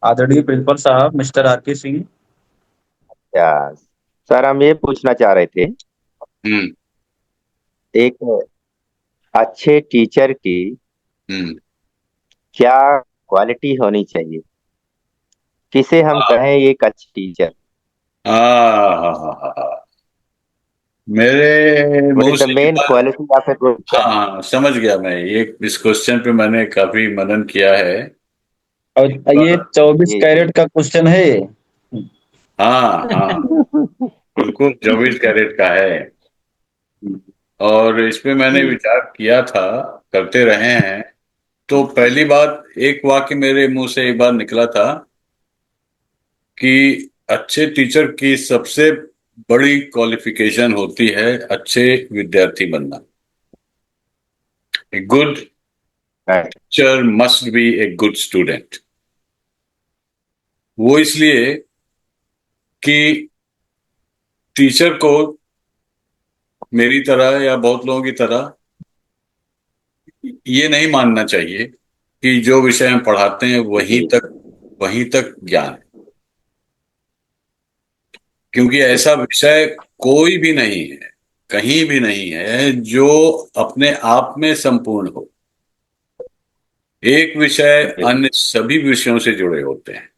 आदरणीय प्रिंसिपल साहब mister are के सिंह। क्या सर, हम ये पूछना चाह रहे थे। हम्म। एक अच्छे टीचर की हम्म। क्या क्वालिटी होनी चाहिए? किसे हम हाँ, कहें एक अच्छी टीचर? हाँ, हाँ, हाँ, हाँ, हाँ। मेरे व्हाट मुंह इज द से ये मेन बात। क्वालिटी ऑफ ए गुड हाँ, टीचर? हाँ, समझ गया मैं। ये इस क्वेश्चन पे मैंने काफी मनन किया है। एक और ये बार। 24 जी जी। कैरेट का क्वेश्चन है ये। हाँ, हाँ, बिल्कुल 24 कैरेट का है। और इस पे मैंने जी। विचार किया था, करते रहे हैं। तो पहली बात, एक वाक्य मेरे मुंह से एक बार निकला था कि अच्छे टीचर की सबसे बड़ी क्वालिफिकेशन होती है अच्छे विद्यार्थी बनना। A good right, teacher must be a good student. वो इसलिए कि टीचर को मेरी तरह या बहुत लोगों की तरह ये नहीं मानना चाहिए कि जो विषय हम पढ़ाते हैं जी। वहीं तक ज्ञान है। क्योंकि ऐसा विषय कोई भी नहीं है, कहीं भी नहीं है जो अपने आप में संपूर्ण हो। एक विषय बिल्कुल। अन्य सभी विषयों से जुड़े होते हैं,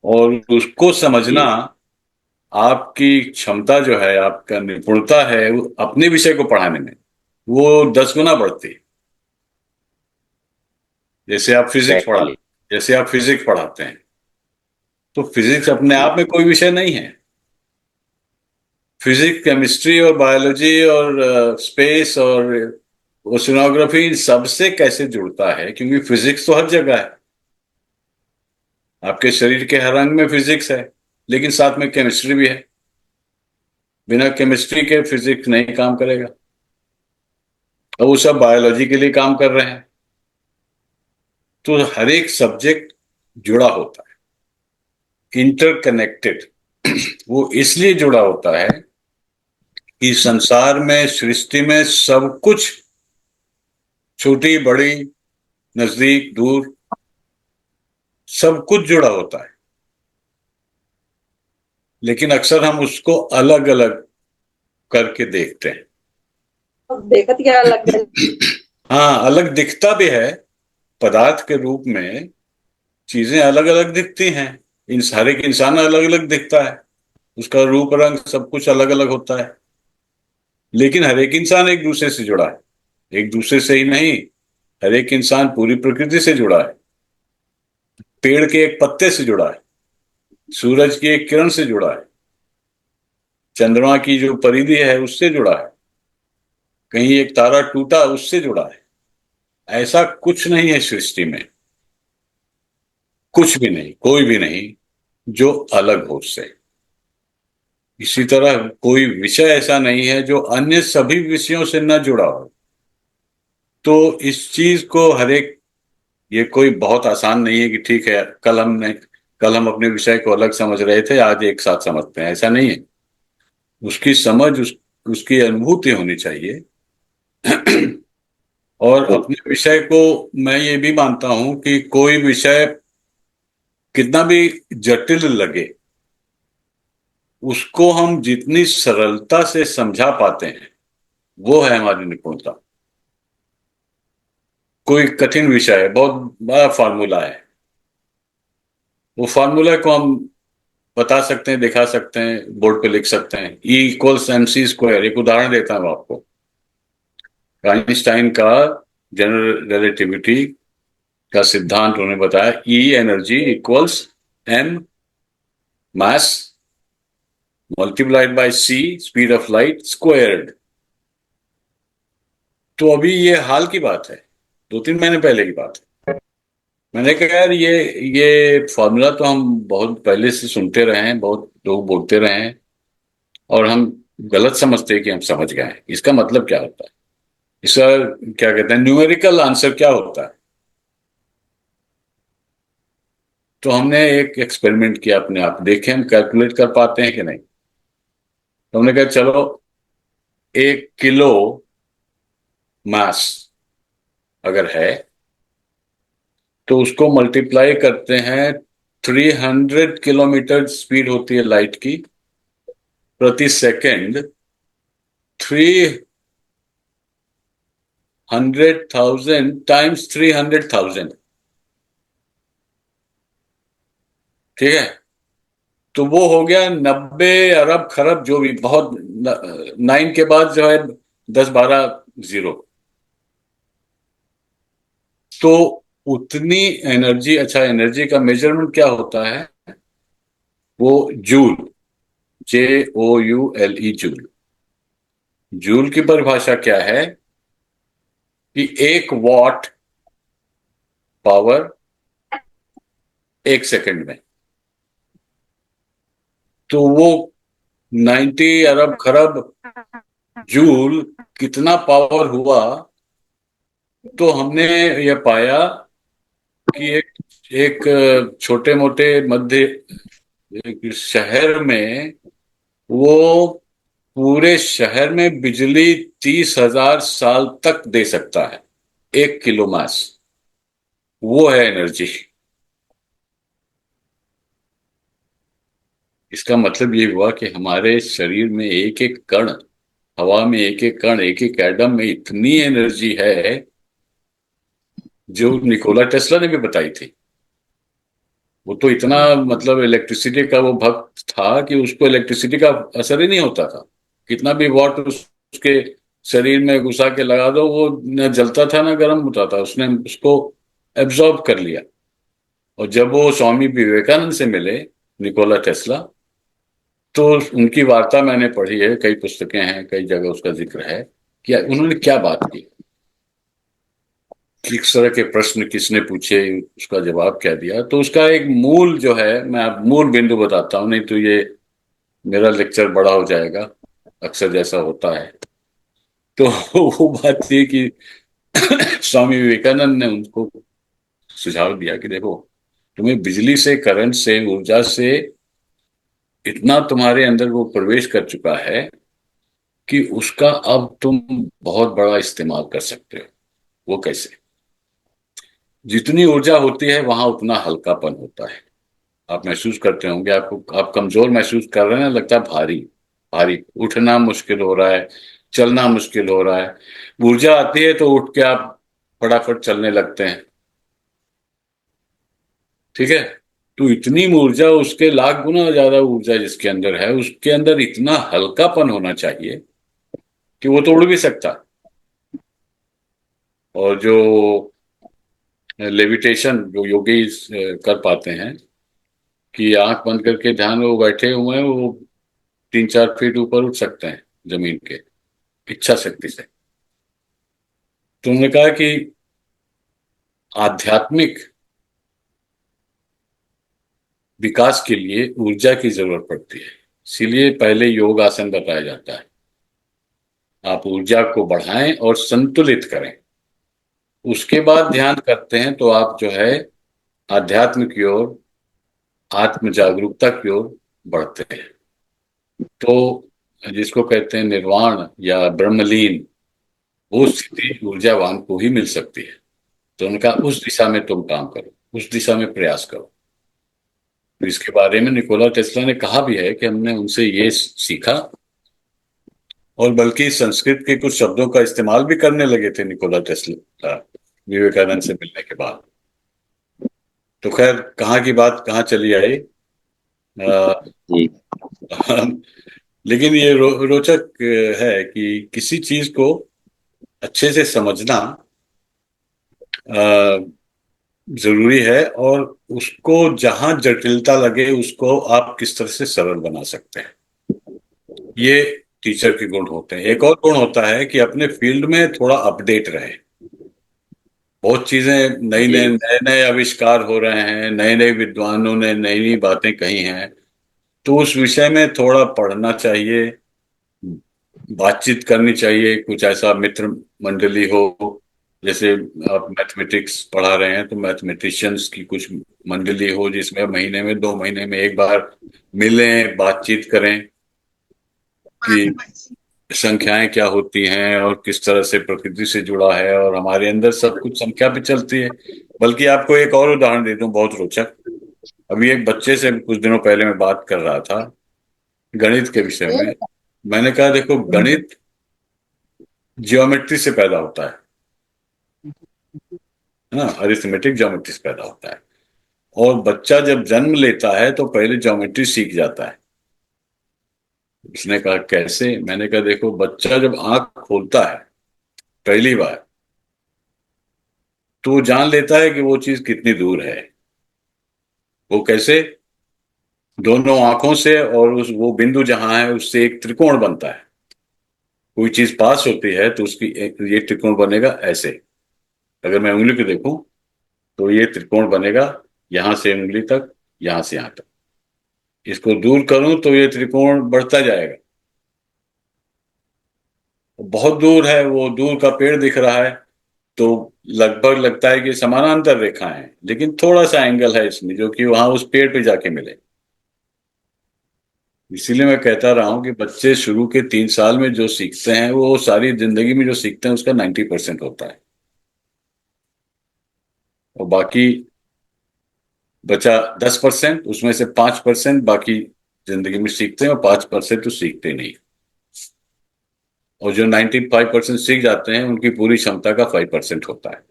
और उसको समझना जी। आपकी क्षमता जो है, आपका निपुणता है वो अपने विषय को पढ़ाने में, वो 10 गुना बढ़ती है। जैसे आप फिजिक्स पढ़ा एग्जैक्टली। जैसे आप फिजिक्स पढ़ाते हैं, तो फिजिक्स अपने आप में कोई विषय नहीं है। फिजिक्स, केमिस्ट्री और बायोलॉजी और स्पेस और ओशनोग्राफी, इन सबसे कैसे जुड़ता है? क्योंकि फिजिक्स तो हर जगह है। आपके शरीर के हर अंग में फिजिक्स है, लेकिन साथ में केमिस्ट्री भी है। बिना केमिस्ट्री के फिजिक्स नहीं काम करेगा। और वो सब बायोलॉजी के लिए काम कर रहे हैं। तो हर एक सब्जेक्ट जुड़ा होता है, इंटरकनेक्टेड। वो इसलिए जुड़ा होता है कि संसार में, सृष्टि में सब कुछ, छोटी बड़ी, नजदीक दूर, सब कुछ जुड़ा होता है। लेकिन अक्सर हम उसको अलग अलग करके देखते हैं। देखत क्या लग गया। हाँ, अलग दिखता भी है। पदार्थ के रूप में चीजें अलग अलग दिखती हैं। इन सारे के इंसान अलग अलग दिखता है। उसका रूप रंग सब कुछ अलग अलग होता है। लेकिन हर एक इंसान एक दूसरे से जुड़ा है। एक दूसरे से ही नहीं, हर एक इंसान पूरी प्रकृति से जुड़ा है। पेड़ के एक पत्ते से जुड़ा है। सूरज की एक किरण से जुड़ा है। चंद्रमा की जो परिधि है उससे जुड़ा है। कहीं एक तारा टूटा, उससे जुड़ा है। ऐसा कुछ नहीं है सृष्टि में, कुछ भी नहीं, कोई भी नहीं जो अलग हो उससे। इसी तरह कोई विषय ऐसा नहीं है जो अन्य सभी विषयों से न जुड़ा हो। तो इस चीज को हर एक, ये कोई बहुत आसान नहीं है कि ठीक है, कल हम अपने विषय को अलग समझ रहे थे, आज एक साथ समझते हैं, ऐसा नहीं है। उसकी समझ, उसकी अनुभूति होनी चाहिए। और अपने विषय को, मैं ये भी मानता हूं कि कोई विषय कितना भी जटिल लगे, उसको हम जितनी सरलता से समझा पाते हैं, वो है हमारी निपुणता। कोई कठिन विषय है, बहुत बड़ा फार्मूला है, वो फार्मूला को हम बता सकते हैं, दिखा सकते हैं, बोर्ड पे लिख सकते हैं। E = mc²। एक उदाहरण देता हूं आपको। आइंस्टाइन का जनरल रिलेटिविटी का सिद्धांत उन्होंने बताया, E, energy, equals M, mass, multiplied by C, speed of light squared. तो अभी ये हाल की बात है, 2-3 महीने पहले की बात है। मैंने कहा यार, ये फॉर्मूला तो हम बहुत पहले से सुनते रहे हैं, बहुत लोग बोलते रहे हैं, और हम गलत समझते हैं कि हम समझ गए हैं। इसका मतलब क्या होता है? इसका क्या कहते हैं, न्यूमेरिकल आंसर क्या होता है? तो हमने एक एक्सपेरिमेंट किया अपने आप, देखें हम कैलकुलेट कर पाते हैं कि नहीं। तो हमने कहा चलो, 1 किलो मास अगर है, तो उसको मल्टीप्लाई करते हैं, 300 किलोमीटर स्पीड होती है लाइट की प्रति सेकंड, 300,000 टाइम्स 300,000। ठीक है, तो वो हो गया 90 अरब खरब, जो भी बहुत, 9 के बाद जो है 10-12 जीरो। तो उतनी एनर्जी, अच्छा एनर्जी का मेजरमेंट क्या होता है? वो जूल, JOULE, जूल। जूल की परिभाषा क्या है कि 1 वॉट पावर 1 सेकंड में। तो वो 90 अरब खरब जूल कितना पावर हुआ? तो हमने ये पाया कि एक छोटे मोटे मध्य एक शहर में, वो पूरे शहर में बिजली 30,000 साल तक दे सकता है, 1 किलो मास। वो है एनर्जी। इसका मतलब ये हुआ कि हमारे शरीर में एक एक कण, हवा में एक एक कण, एक एक एटम में इतनी एनर्जी है, जो निकोला टेस्ला ने भी बताई थी। वो तो इतना, मतलब इलेक्ट्रिसिटी का वो भक्त था कि उसको इलेक्ट्रिसिटी का असर ही नहीं होता था। कितना भी वॉट उसके शरीर में घुसा के लगा दो, वो न जलता था ना गर्म होता था, उसने उसको एब्जॉर्ब कर लिया। और जब वो स्वामी विवेकानंद से मिले, निकोला टेस्ला, तो उनकी वार्ता मैंने पढ़ी है, कई पुस्तकें हैं, कई जगह उसका जिक्र है कि उन्होंने क्या बात की, किस तरह के प्रश्न किसने पूछे, उसका जवाब क्या दिया। तो उसका एक मूल जो है, मैं अब मूल बिंदु बताता हूँ, नहीं तो ये मेरा लेक्चर बड़ा हो जाएगा, अक्सर जैसा होता है। तो वो बात थी कि स्वामी विवेकानंद ने उनको सुझाव दिया कि देखो, तुम्हें बिजली से, करंट से, ऊर्जा से इतना तुम्हारे अंदर वो प्रवेश कर चुका है कि उसका अब तुम बहुत बड़ा इस्तेमाल कर सकते हो। वो कैसे? जितनी ऊर्जा होती है वहां उतना हल्कापन होता है। आप महसूस करते होंगे, आपको, आप कमजोर महसूस कर रहे हैं, लगता है भारी भारी, उठना मुश्किल हो रहा है, चलना मुश्किल हो रहा है। ऊर्जा आती है तो उठ के आप फटाफट चलने लगते हैं। ठीक है, तो इतनी ऊर्जा, उसके लाख गुना ज्यादा ऊर्जा जिसके अंदर है, उसके अंदर इतना हल्कापन होना चाहिए कि वो तो उड़ भी सकता है। और जो लेविटेशन जो योगी कर पाते हैं, कि आंख बंद करके ध्यान में वो बैठे हुए हैं, वो 3-4 फीट ऊपर उठ सकते हैं जमीन के, इच्छा शक्ति से। तो उन्होंने कहा कि आध्यात्मिक विकास के लिए ऊर्जा की जरूरत पड़ती है, इसीलिए पहले योग आसन बताया जाता है। आप ऊर्जा को बढ़ाएं और संतुलित करें, उसके बाद ध्यान करते हैं तो आप जो है आध्यात्म की ओर, आत्म जागरूकता की ओर बढ़ते हैं। तो जिसको कहते हैं निर्वाण या ब्रह्मलीन, वो स्थिति ऊर्जावान को ही मिल सकती है। तो उनका उस दिशा में तुम काम करो, उस दिशा में प्रयास करो। तो इसके बारे में निकोला टेस्ला ने कहा भी है कि हमने उनसे ये सीखा, और बल्कि संस्कृत के कुछ शब्दों का इस्तेमाल भी करने लगे थे निकोला टेस्ला विवेकानंद से मिलने के बाद। तो खैर, कहाँ की बात कहाँ चली आई। जी। लेकिन ये रोचक है कि किसी चीज को अच्छे से समझना जरूरी है, और उसको जहां जटिलता लगे उसको आप किस तरह से सरल बना सकते हैं, ये टीचर के गुण होते हैं। एक और गुण होता है कि अपने फील्ड में थोड़ा अपडेट रहे। बहुत चीजें नई जी। नए नए नए आविष्कार हो रहे हैं, नए नए विद्वानों ने नई नई बातें कही हैं, तो उस विषय में थोड़ा पढ़ना चाहिए, बातचीत करनी चाहिए। कुछ ऐसा मित्र मंडली हो, जैसे आप मैथमेटिक्स पढ़ा रहे हैं तो मैथमेटिशियंस की कुछ मंडली हो, जिसमें महीने में, 2 महीने में एक बार मिलें, बातचीत करें कि संख्याएं क्या होती हैं और किस तरह से प्रकृति से जुड़ा है, और हमारे अंदर सब कुछ संख्या पे चलती है। बल्कि आपको एक और उदाहरण दे दूं, बहुत रोचक। अभी एक बच्चे से कुछ दिनों पहले मैं बात कर रहा था गणित के विषय में। मैंने कहा देखो, गणित जियोमेट्री से पैदा होता है ना, अरिथमेटिक ज्योमेट्री से पैदा होता है। और बच्चा जब जन्म लेता है तो पहले ज्योमेट्री सीख जाता है। उसने कहा कैसे? मैंने कहा देखो, बच्चा जब आंख खोलता है पहली बार, तो वो जान लेता है कि वो चीज कितनी दूर है। वो कैसे? दोनों आंखों से, और उस वो बिंदु जहां है उससे एक त्रिकोण बनता है। कोई चीज पास होती है तो उसकी ये त्रिकोण बनेगा ऐसे। अगर मैं उंगली को देखूं तो ये त्रिकोण बनेगा, यहां से उंगली तक, यहां से यहां तक। इसको दूर करूं तो ये त्रिकोण बढ़ता जाएगा। बहुत दूर है, वो दूर का पेड़ दिख रहा है, तो लगभग लगता है कि समानांतर रेखा है, लेकिन थोड़ा सा एंगल है इसमें जो कि वहां उस पेड़ पे जाके मिले। इसीलिए मैं कहता रहा हूं कि बच्चे शुरू के 3 साल में जो सीखते हैं वो सारी जिंदगी में जो सीखते हैं उसका 90% होता है। और बाकी बचा 10%, उसमें से 5% बाकी जिंदगी में सीखते हैं, और 5% तो सीखते नहीं। और जो 95% सीख जाते हैं उनकी पूरी क्षमता का 5% होता है।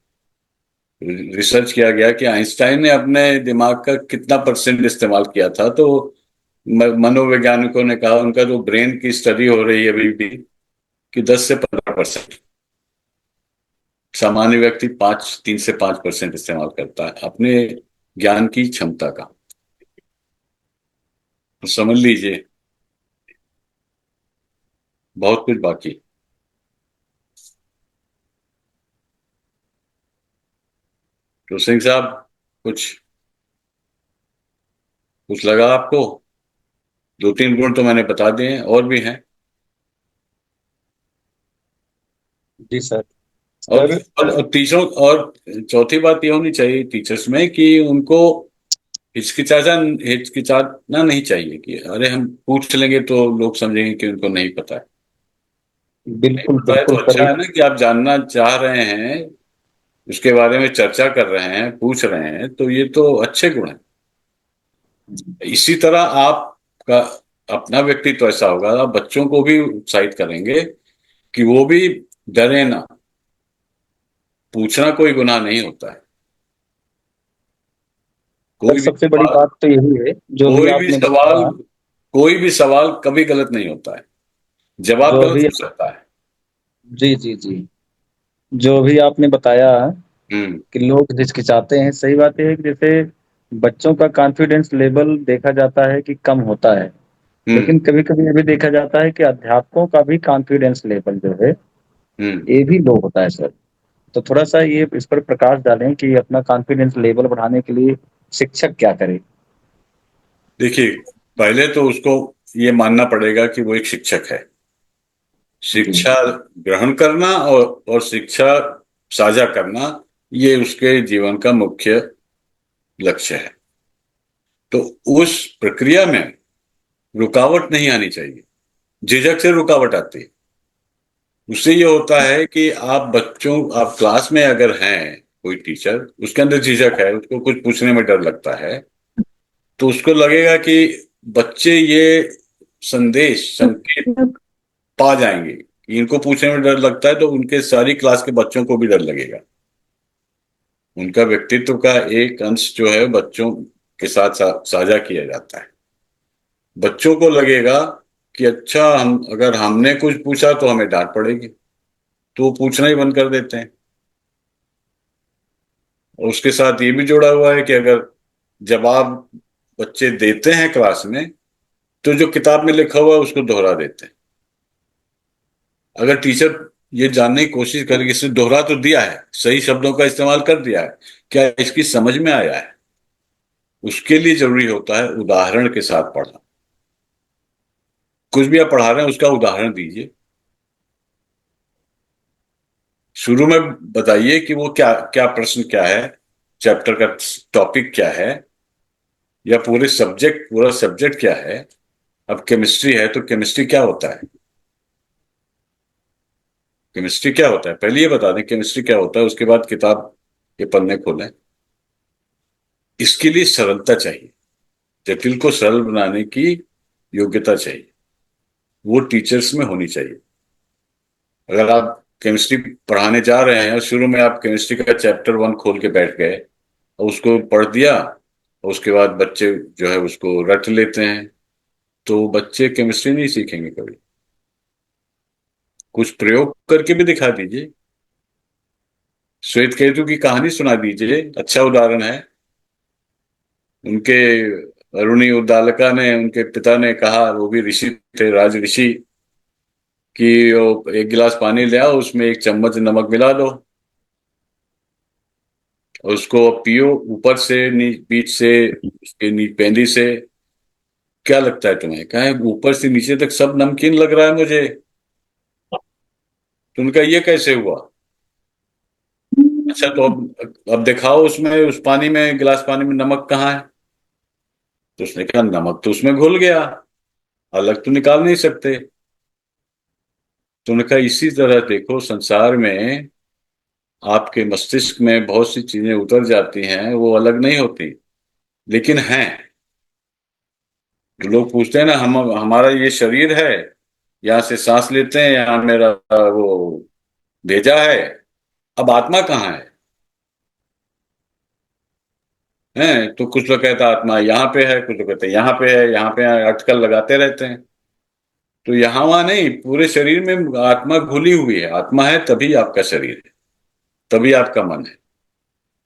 रिसर्च किया गया कि आइंस्टाइन ने अपने दिमाग का कितना परसेंट इस्तेमाल किया था, तो मनोवैज्ञानिकों ने कहा उनका जो ब्रेन की स्टडी हो रही है अभी भी, कि 10 से 15%। सामान्य व्यक्ति 3 से 5% इस्तेमाल करता है अपने ज्ञान की क्षमता का। तो समझ लीजिए, बहुत कुछ बाकी। तो सिंह साहब, कुछ कुछ लगा आपको? 2-3 गुण तो मैंने बता दिए हैं, और भी हैं। जी सर। और सर और टीचरों, और चौथी बात ये होनी चाहिए टीचर्स में कि उनको हिचकिचाना नहीं चाहिए कि अरे हम पूछ लेंगे तो लोग समझेंगे कि उनको नहीं पता है। नहीं बिल्कुल पता है तो बिल्कुल अच्छा सर। है ना कि आप जानना चाह रहे हैं, उसके बारे में चर्चा कर रहे हैं, पूछ रहे हैं, तो ये तो अच्छे गुण हैं। इसी तरह आपका अपना व्यक्तित्व ऐसा होगा, आप बच्चों को भी उत्साहित करेंगे कि वो भी डरे ना। पूछना कोई गुनाह नहीं होता है। सर कोई भी सबसे बड़ी सवाल बात तो यही है जो भी कोई भी आपने सवाल बताया। कोई भी सवाल कभी गलत नहीं होता है। जवाब जो गलत भी हो सकता है। जी जी जी, जो भी आपने बताया हम्म। कि लोग हिचकिचाते हैं, सही बात यह है कि जैसे बच्चों का कॉन्फिडेंस लेवल देखा जाता है कि कम होता है, हम्म। लेकिन कभी कभी ये भी देखा जाता है कि अध्यापकों का भी कॉन्फिडेंस लेवल जो है हम्म। ये भी लो होता है सर। तो थोड़ा सा ये इस पर प्रकाश डालें कि अपना कॉन्फिडेंस लेवल बढ़ाने के लिए शिक्षक क्या करे। देखिए, पहले तो उसको ये मानना पड़ेगा कि वो एक शिक्षक है। जी शिक्षा ग्रहण करना और शिक्षा साझा करना, ये उसके जीवन का मुख्य लक्ष्य है। तो उस प्रक्रिया में रुकावट नहीं आनी चाहिए। झिझक से रुकावट आती है। उससे ये होता है कि आप क्लास में अगर हैं, कोई टीचर उसके अंदर झिझक है, उसको कुछ पूछने में डर लगता है, तो उसको लगेगा कि बच्चे ये संकेत पा जाएंगे कि इनको पूछने में डर लगता है, तो उनके सारी क्लास के बच्चों को भी डर लगेगा। उनका व्यक्तित्व का एक अंश जो है बच्चों के साथ साझा किया जाता है। बच्चों को लगेगा कि अच्छा, हम अगर हमने कुछ पूछा तो हमें डांट पड़ेगी, तो वो पूछना ही बंद कर देते हैं। और उसके साथ ये भी जुड़ा हुआ है कि अगर जवाब बच्चे देते हैं क्लास में, तो जो किताब में लिखा हुआ है उसको दोहरा देते हैं। अगर टीचर ये जानने की कोशिश करे कि इसने दोहरा तो दिया है, सही शब्दों का इस्तेमाल कर दिया है, क्या इसकी समझ में आया है, उसके लिए जरूरी होता है उदाहरण के साथ पढ़ना। कुछ भी आप पढ़ा रहे हैं उसका उदाहरण दीजिए। शुरू में बताइए कि वो क्या क्या प्रश्न क्या है, चैप्टर का टॉपिक क्या है, या पूरा सब्जेक्ट क्या है। अब केमिस्ट्री है तो केमिस्ट्री क्या होता है, केमिस्ट्री क्या होता है पहले ये बता दें, केमिस्ट्री क्या होता है, उसके बाद किताब के पन्ने खोलें। इसके लिए सरलता चाहिए, जटिल को सरल बनाने की योग्यता चाहिए, वो टीचर्स में होनी चाहिए। अगर आप केमिस्ट्री पढ़ाने जा रहे हैं और शुरू में आप केमिस्ट्री का चैप्टर 1 खोल के बैठ गए और उसको पढ़ दिया, और उसके बाद बच्चे जो है उसको रट लेते हैं, तो बच्चे केमिस्ट्री नहीं सीखेंगे कभी। कुछ प्रयोग करके भी दिखा दीजिए, श्वेत केतु की कहानी सुना दीजिए, अच्छा उदाहरण है। उनके अरुणी उद्दालका ने, उनके पिता ने कहा, वो भी ऋषि थे, राज ऋषि, कि वो एक गिलास पानी ले आओ, उसमें 1 चम्मच नमक मिला दो, और उसको पियो, ऊपर से बीच से, उसके पेंदी से। क्या लगता है तुम्हें? कहा है, ऊपर से नीचे तक सब नमकीन लग रहा है मुझे। तो उनका ये कैसे हुआ? अच्छा, तो अब दिखाओ उसमें, उस पानी में, गिलास पानी में नमक कहाँ है? तो उसने कहा नमक तो उसमें घुल गया, अलग तो निकाल नहीं सकते। तो उन्होंने कहा इसी तरह देखो, संसार में आपके मस्तिष्क में बहुत सी चीजें उतर जाती हैं, वो अलग नहीं होती, लेकिन हैं। जो लोग पूछते हैं ना, हम हमारा ये शरीर है, यहाँ से सांस लेते हैं, यहाँ मेरा वो भेजा है, अब आत्मा कहाँ है? हैं? तो कुछ लोग कहते हैं आत्मा यहाँ पे है, कुछ लोग कहते हैं यहाँ पे है, यहाँ पे है, अटकल लगाते रहते हैं। तो यहाँ वहां नहीं, पूरे शरीर में आत्मा घुली हुई है। आत्मा है तभी आपका शरीर है, तभी आपका मन है।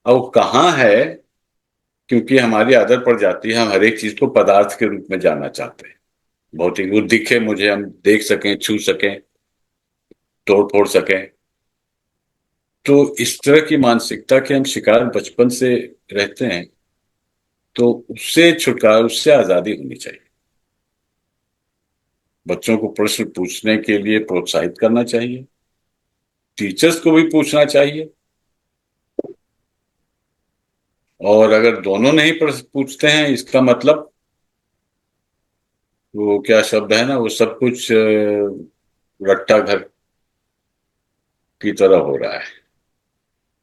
अब वो कहाँ है? क्योंकि हमारी आदत पड़ जाती है, हम हर एक चीज को पदार्थ के रूप में जानना चाहते हैं। भौतिक, वो दिखे मुझे, हम देख सकें, छू सकें, तोड़ फोड़ सकें। तो इस तरह की मानसिकता के हम शिकार बचपन से रहते हैं। तो उससे छुटकारा, उससे आजादी होनी चाहिए। बच्चों को प्रश्न पूछने के लिए प्रोत्साहित करना चाहिए, टीचर्स को भी पूछना चाहिए। और अगर दोनों नहीं पूछते हैं, इसका मतलब वो क्या शब्द है ना, वो सब कुछ रट्टा घर की तरह हो रहा है।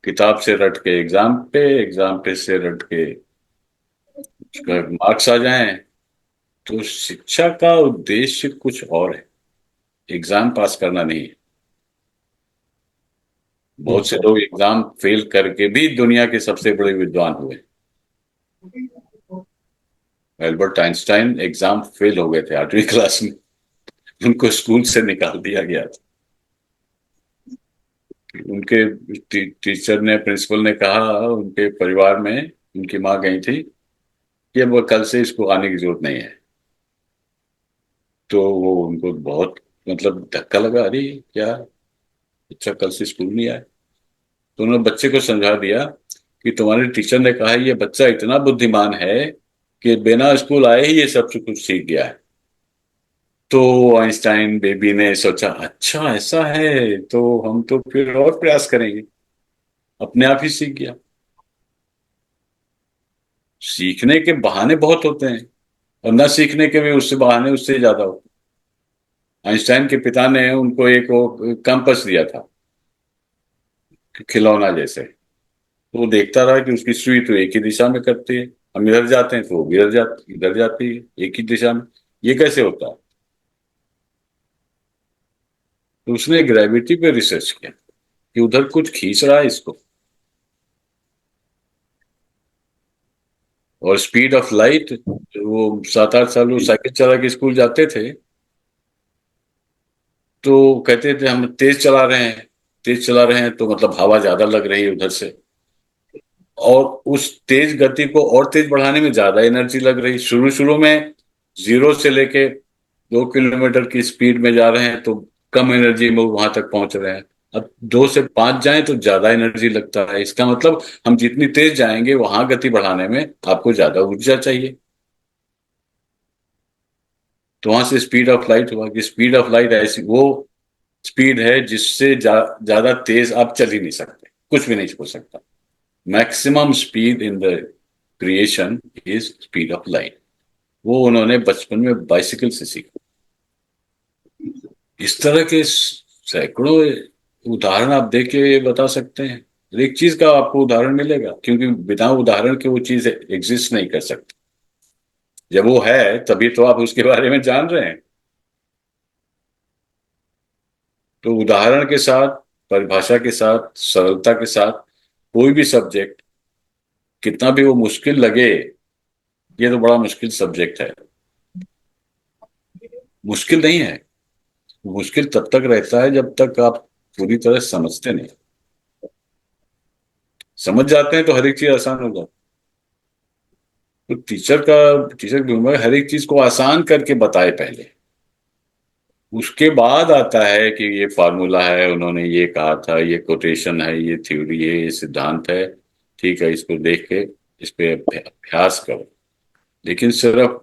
किताब से रट के एग्जाम पे, एग्जाम पे से रट के मार्क्स आ जाएं। तो शिक्षा का उद्देश्य कुछ और है, एग्जाम पास करना नहीं है। बहुत से लोग एग्जाम फेल करके भी दुनिया के सबसे बड़े विद्वान हुए। एल्बर्ट आइंस्टाइन एग्जाम फेल हो गए थे 8वीं क्लास में, उनको स्कूल से निकाल दिया गया था। उनके टीचर ने, प्रिंसिपल ने कहा, उनके परिवार में उनकी माँ गई थी कि अब कल से इसको आने की जरूरत नहीं है। तो वो उनको बहुत मतलब धक्का लगा, अरे क्या, अच्छा कल से स्कूल नहीं आए। तो उन्होंने बच्चे को समझा दिया कि तुम्हारे टीचर ने कहा है ये बच्चा इतना बुद्धिमान है कि बिना स्कूल आए ही ये सब कुछ सीख गया है। तो आइंस्टाइन बेबी ने सोचा, अच्छा ऐसा है, तो हम तो फिर और प्रयास करेंगे। अपने आप ही सीख गया। सीखने के बहाने बहुत होते हैं, और न सीखने के भी उससे बहाने उससे ज्यादा होते हैं। आइंस्टाइन के पिता ने उनको एक वो कंपास दिया था, खिलौना जैसे। तो वो देखता रहा कि उसकी सुई तो एक ही दिशा में करती है, हम इधर जाते हैं तो वो भी इधर जाती है, एक ही दिशा में। ये कैसे होता है? तो उसने ग्रेविटी पे रिसर्च किया कि उधर कुछ खींच रहा है इसको। और स्पीड ऑफ लाइट, वो 7-8 साल वो साइकिल चला के स्कूल जाते थे, तो कहते थे हम तेज चला रहे हैं, तेज चला रहे हैं, तो मतलब हवा ज्यादा लग रही है उधर से। और उस तेज गति को और तेज बढ़ाने में ज्यादा एनर्जी लग रही। शुरू शुरू में 0 से लेके 2 किलोमीटर की स्पीड में जा रहे हैं तो कम एनर्जी में वहां तक पहुंच रहे हैं। अब 2 से 5 जाएं तो ज्यादा एनर्जी लगता है। इसका मतलब हम जितनी तेज जाएंगे वहां गति बढ़ाने में आपको ज्यादा ऊर्जा चाहिए। तो वहां से स्पीड ऑफ लाइट हुआ कि स्पीड ऑफ लाइट ऐसी वो स्पीड है जिससे ज्यादा तेज आप चल ही नहीं सकते, कुछ भी नहीं हो सकता। Maximum speed in the creation is speed of light. वो उन्होंने बचपन में बाइसिकल से सीखा। इस तरह के सैकड़ों उदाहरण आप देख के बता सकते हैं। हर एक चीज का आपको उदाहरण मिलेगा, क्योंकि बिना उदाहरण के वो चीज एग्जिस्ट नहीं कर सकती। जब वो है तभी तो आप उसके बारे में जान रहे हैं। तो उदाहरण के साथ, परिभाषा के साथ, सरलता के साथ कोई भी सब्जेक्ट, कितना भी वो मुश्किल लगे, ये तो बड़ा मुश्किल सब्जेक्ट है, मुश्किल नहीं है। मुश्किल तब तक रहता है जब तक आप पूरी तरह समझते नहीं। समझ जाते हैं तो हर एक चीज आसान हो जाती है। तो टीचर की उम्र हर एक चीज को आसान करके बताए पहले, उसके बाद आता है कि ये फार्मूला है, उन्होंने ये कहा था, ये कोटेशन है, ये थ्योरी है, ये सिद्धांत है, ठीक है, इसको देख के इस पे अभ्यास करो। लेकिन सिर्फ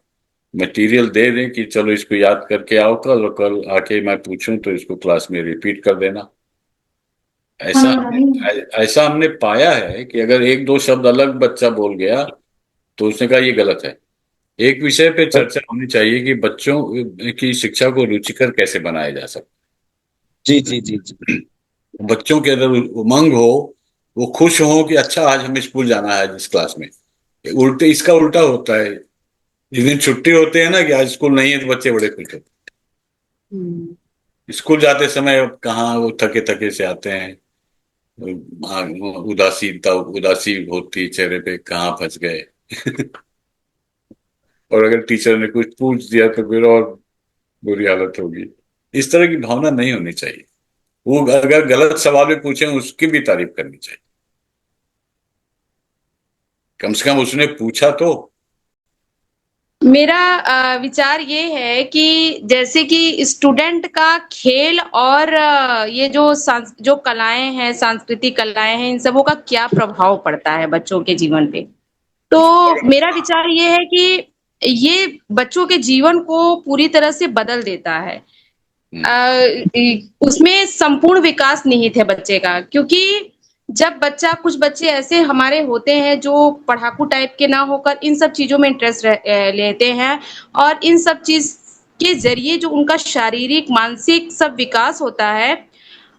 मटेरियल दे दें कि चलो इसको याद करके आओ कल, और कल आके मैं पूछूं तो इसको क्लास में रिपीट कर देना। ऐसा हमने पाया है कि अगर एक दो शब्द अलग बच्चा बोल गया तो उसने कहा ये गलत है। एक विषय पे चर्चा होनी चाहिए कि बच्चों की शिक्षा को रुचिकर कैसे बनाया जा सकता जी जी जी जी। है। बच्चों के अंदर उमंग हो, वो खुश हो कि अच्छा आज हमें स्कूल जाना है जिस क्लास में। इसका उल्टा होता है, जिस दिन छुट्टी होते हैं ना कि आज स्कूल नहीं है, तो बच्चे बड़े खुश होते हैं। स्कूल जाते समय कहाँ वो थके थके से आते हैं, उदासी होती चेहरे पे, कहाँ फंस गए। और अगर टीचर ने कुछ पूछ दिया तो फिर और बुरी हालत होगी। इस तरह की भावना नहीं होनी चाहिए। वो अगर गलत सवाल भी पूछे उसकी भी तारीफ करनी चाहिए, कम से कम उसने पूछा तो। मेरा विचार ये है कि जैसे कि स्टूडेंट का खेल और ये जो कलाएं हैं, सांस्कृतिक कलाएं हैं, इन सबों का क्या प्रभाव पड़ता है बच्चों के जीवन पे। तो मेरा विचार ये है कि ये बच्चों के जीवन को पूरी तरह से बदल देता है। उसमें संपूर्ण विकास निहित है बच्चे का, क्योंकि जब बच्चा, कुछ बच्चे ऐसे हमारे होते हैं जो पढ़ाकू टाइप के ना होकर इन सब चीजों में इंटरेस्ट लेते हैं, और इन सब चीज के जरिए जो उनका शारीरिक मानसिक सब विकास होता है,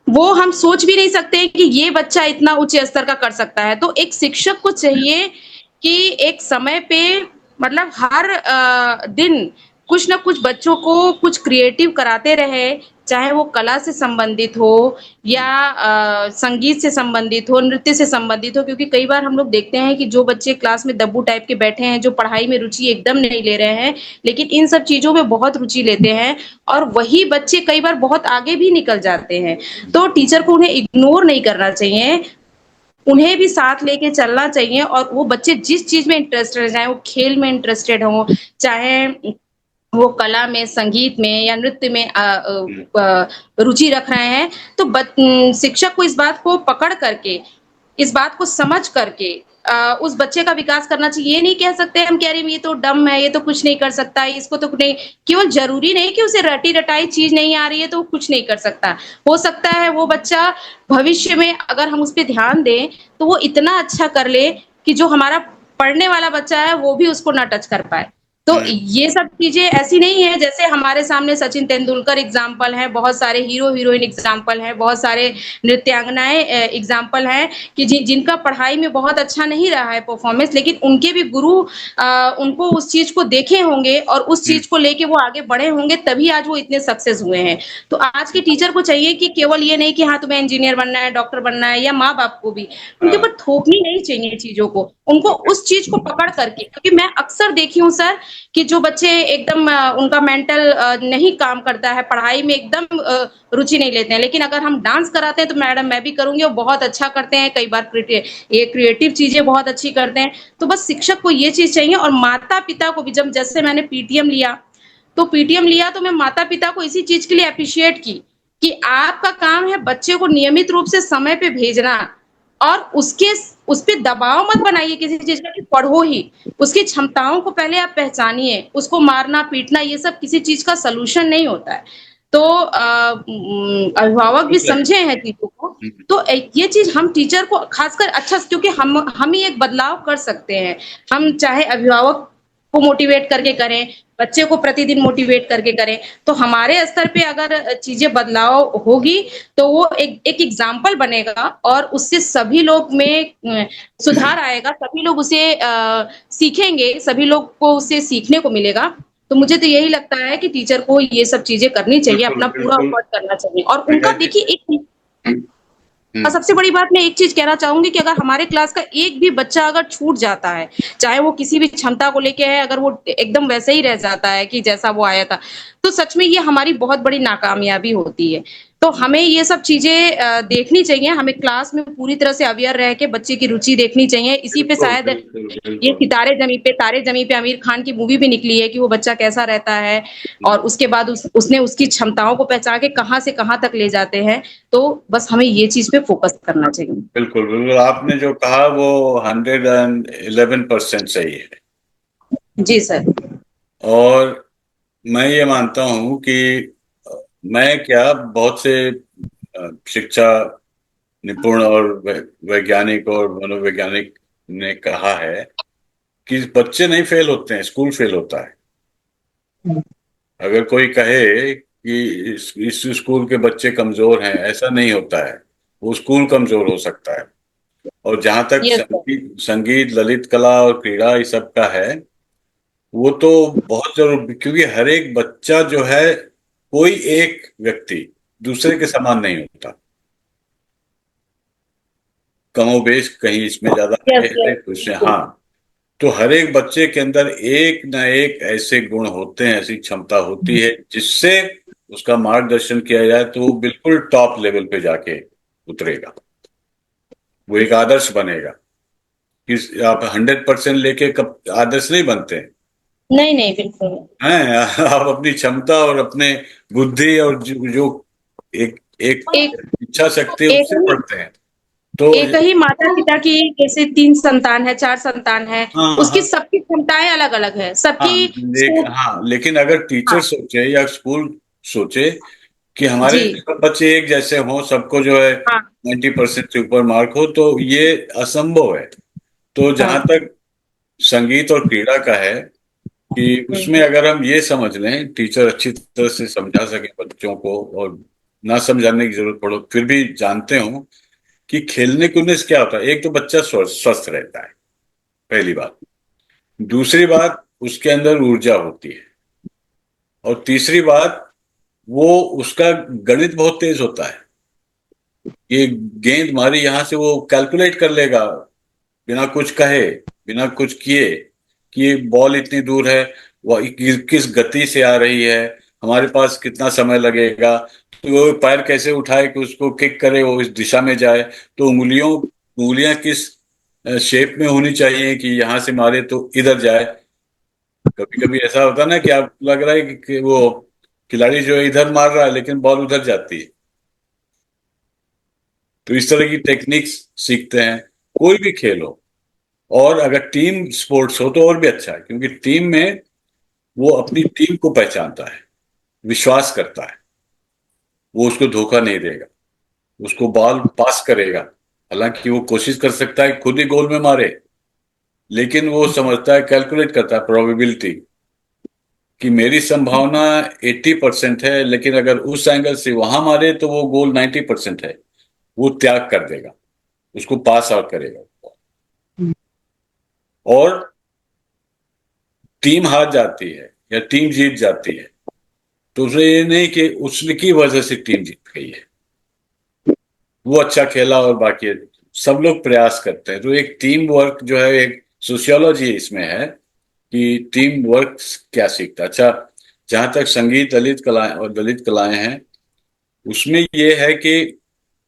वो हम सोच भी नहीं सकते कि ये बच्चा इतना उच्च स्तर का कर सकता है। तो एक शिक्षक को चाहिए कि एक समय पे, मतलब हर दिन कुछ ना कुछ बच्चों को कुछ क्रिएटिव कराते रहे, चाहे वो कला से संबंधित हो या संगीत से संबंधित हो, नृत्य से संबंधित हो। क्योंकि कई बार हम लोग देखते हैं कि जो बच्चे क्लास में दब्बू टाइप के बैठे हैं, जो पढ़ाई में रुचि एकदम नहीं ले रहे हैं, लेकिन इन सब चीजों में बहुत रुचि लेते हैं, और वही बच्चे कई बार बहुत आगे भी निकल जाते हैं। तो टीचर को उन्हें इग्नोर नहीं करना चाहिए, उन्हें भी साथ लेके चलना चाहिए। और वो बच्चे जिस चीज में इंटरेस्टेड है, चाहे वो खेल में इंटरेस्टेड हो, चाहे वो कला में, संगीत में या नृत्य में रुचि रख रहे हैं, तो शिक्षक को इस बात को पकड़ करके, इस बात को समझ करके उस बच्चे का विकास करना चाहिए। ये नहीं कह सकते हम, कह रहे हैं ये तो डम है, ये तो कुछ नहीं कर सकता, इसको तो नहीं। केवल जरूरी नहीं कि उसे रटी रटाई चीज नहीं आ रही है तो वो कुछ नहीं कर सकता। हो सकता है वो बच्चा भविष्य में अगर हम उस पर ध्यान दें तो वो इतना अच्छा कर ले कि जो हमारा पढ़ने वाला बच्चा है वो भी उसको ना टच कर पाए। तो ये सब चीजें ऐसी नहीं है, जैसे हमारे सामने सचिन तेंदुलकर एग्जाम्पल है, बहुत सारे हीरो हीरोइन एग्जाम्पल है, बहुत सारे नृत्यांगनाएं एग्जाम्पल हैं कि जिनका पढ़ाई में बहुत अच्छा नहीं रहा है परफॉर्मेंस, लेकिन उनके भी गुरु उनको उस चीज को देखे होंगे और उस चीज को लेके वो आगे बढ़े होंगे, तभी आज वो इतने सक्सेस हुए हैं। तो आज के टीचर को चाहिए कि केवल ये नहीं कि हाँ तुम्हें इंजीनियर बनना है, डॉक्टर बनना है, या माँ बाप को भी उनके ऊपर थोपनी नहीं चाहिए चीजों को, उनको उस चीज को पकड़ करके। क्योंकि मैं अक्सर देखी हूँ सर कि जो बच्चे एकदम उनका मेंटल नहीं काम करता है, पढ़ाई में एकदम रुचि नहीं लेते हैं, लेकिन अगर हम डांस कराते हैं तो मैडम मैं भी करूंगी, वो बहुत अच्छा करते हैं, कई बार ये क्रिएटिव चीजें बहुत अच्छी करते हैं। तो बस शिक्षक को ये चीज चाहिए, और माता पिता को भी। जब जैसे मैंने पीटीएम लिया तो मैं माता पिता को इसी चीज के लिए अप्रिशिएट की कि आपका काम है बच्चे को नियमित रूप से समय पे भेजना, और उस पे दबाव मत बनाइए किसी चीज का कि पढ़ो ही। उसकी क्षमताओं को पहले आप पहचानिए, उसको मारना पीटना ये सब किसी चीज का सलूशन नहीं होता है। तो अभिभावक भी समझे हैं चीजों को। तो ये चीज हम टीचर को खासकर अच्छा, क्योंकि हम ही एक बदलाव कर सकते हैं। हम चाहे अभिभावक को मोटिवेट करके करें, बच्चे को प्रतिदिन मोटिवेट करके करें। तो हमारे स्तर पे अगर चीज़ें बदलाव होगी, तो वो एक एग्ज़ाम्पल बनेगा और उससे सभी लोग में सुधार आएगा, सभी लोग उसे सीखेंगे, सभी लोग को उससे सीखने को मिलेगा। तो मुझे तो यही लगता है कि टीचर को ये सब चीज़ें करनी चाहिए, बिल्कुल, अपना पूरा बिल्कुल। एफर्ट करना चाहिए और प्रिया उनका जी। देखिए एक और सबसे बड़ी बात मैं एक चीज़ कहना चाहूँगी कि अगर हमारे क्लास का एक भी बच्चा अगर छूट जाता है, चाहे वो किसी भी क्षमता को लेके है, अगर वो एकदम वैसे ही रह जाता है कि जैसा वो आया था, तो सच में ये हमारी बहुत बड़ी नाकामयाबी होती है। तो हमें ये सब चीज़ें देखनी चाहिए, हमें क्लास में पूरी तरह से अवेयर रह के बच्चे की रुचि देखनी चाहिए। इसी पे बिल्कुल, शायद बिल्कुल, ये बिल्कुल। तारे ज़मीं पे आमिर खान की मूवी भी निकली है कि वो बच्चा कैसा रहता है और उसके बाद उसने उसकी क्षमताओं को पहचान के कहाँ से कहाँ तक ले जाते हैं। तो बस हमें ये चीज़ पे फोकस करना चाहिए। बिल्कुल, बिल्कुल। आपने जो कहा वो 111% सही है। जी सर। और मैं ये मानता हूँ कि मैं क्या बहुत से शिक्षा निपुण और वैज्ञानिक और मनोवैज्ञानिक ने कहा है कि बच्चे नहीं फेल होते हैं, स्कूल फेल होता है। अगर कोई कहे कि इस स्कूल के बच्चे कमजोर हैं, ऐसा नहीं होता है। वो स्कूल कमजोर हो सकता है। और जहां तक यस सर। संगीत, ललित कला और क्रीड़ा इस सब का है, वो तो बहुत जरूरी, क्योंकि हर एक बच्चा जो है, कोई एक व्यक्ति दूसरे के समान नहीं होता। कमोबेश कहीं इसमें ज्यादा आगे यस है, यस कुछ बिल्कुल। हाँ। तो हर एक बच्चे के अंदर एक ना एक ऐसे गुण होते हैं, ऐसी क्षमता होती है, जिससे उसका मार्गदर्शन किया जाए तो वो बिल्कुल टॉप लेवल पे जाके उतरेगा। वो एक आदर्श बनेगा। कि आप 100% लेके कब आदर्श नहीं बनते हैं। नहीं, नहीं, बिल्कुल नहीं। आप अपनी क्षमता और अपने बुद्धि और जो एक एक एक इच्छा शक्ति है, एक उससे ही पढ़ते हैं। तो एक ही माता-पिता की जैसे 3 संतान है, 4 संतान है, हाँ, उसकी हाँ, सबकी क्षमताएँ अलग-अलग है, हाँ, सबकी सोच। हाँ, लेकिन अगर टीचर हाँ, सोचे या स्कूल सोचे कि हमारे जी, सब बच्चे एक जैसे हों, सबको जो है हाँ, 90% से ऊपर मार्क हो, तो ये असंभव है। तो हाँ, जहां तक संगीत और क्रीड़ा का है, कि उसमें हुँ, अगर हम ये समझ लें, टीचर अच्छी तरह से समझा सके बच्चों को, और ना समझाने की जरूरत पड़ो फिर भी जानते हो कि खेलने कूदने से क्या होता है। एक तो बच्चा स्वस्थ रहता है, पहली बात। दूसरी बात, उसके अंदर ऊर्जा होती है। और तीसरी बात, वो उसका गणित बहुत तेज होता है। ये गेंद मारी यहां से, वो कैलकुलेट कर लेगा बिना कुछ कहे, बिना कुछ किए, कि ये बॉल इतनी दूर है, वो किस गति से आ रही है, हमारे पास कितना समय लगेगा, तो वो पैर कैसे उठाए कि उसको किक करे, वो इस दिशा में जाए। तो उंगलियां किस शेप में होनी चाहिए कि यहां से मारे तो इधर जाए। कभी कभी ऐसा होता है ना कि आप लग रहा है कि वो खिलाड़ी जो है इधर मार रहा है, लेकिन बॉल उधर जाती है। तो इस तरह की टेक्निक्स सीखते हैं, कोई भी खेल हो। और अगर टीम स्पोर्ट्स हो तो और भी अच्छा है, क्योंकि टीम में वो अपनी टीम को पहचानता है, विश्वास करता है, वो उसको धोखा नहीं देगा, उसको बॉल पास करेगा। हालांकि वो कोशिश कर सकता है खुद ही गोल में मारे, लेकिन वो समझता है, कैलकुलेट करता है प्रोबेबिलिटी, कि मेरी संभावना 80% है, लेकिन अगर उस एंगल से वहां मारे तो वो गोल 90% है। वो त्याग कर देगा, उसको पास आउट करेगा। और टीम हार जाती है या टीम जीत जाती है, तो उसे ये नहीं कि उसकी वजह से टीम जीत गई है, वो अच्छा खेला और बाकी सब लोग प्रयास करते हैं। तो एक टीम वर्क जो है, एक सोशियोलॉजी इसमें है कि टीम वर्क क्या सीखता है। अच्छा, जहां तक संगीत, ललित कलाएं और ललित कलाएं हैं, उसमें ये है कि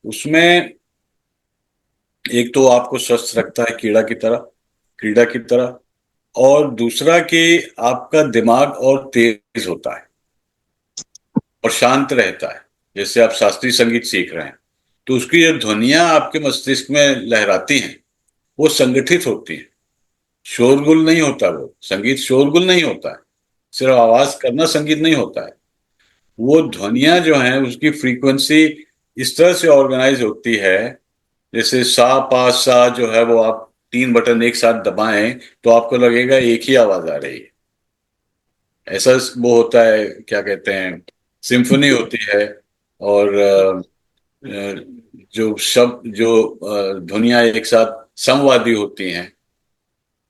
उसमें एक तो आपको स्वस्थ रखता है, क्रीड़ा की तरह। और दूसरा कि आपका दिमाग और तेज होता है और शांत रहता है। जैसे आप शास्त्रीय संगीत सीख रहे हैं, तो उसकी जो ध्वनियां आपके मस्तिष्क में लहराती हैं, वो संगठित होती हैं। शोरगुल नहीं होता, वो संगीत शोरगुल नहीं होता है। सिर्फ आवाज करना संगीत नहीं होता है। वो ध्वनियां जो हैं, उसकी फ्रीक्वेंसी इस तरह से ऑर्गेनाइज होती है, जैसे सा पा सा जो है, वो आप 3 बटन एक साथ दबाएं तो आपको लगेगा एक ही आवाज आ रही है। ऐसा वो होता है, क्या कहते हैं, सिम्फनी होती है। और जो शब्द, जो ध्वनियां एक साथ समवादी होती हैं।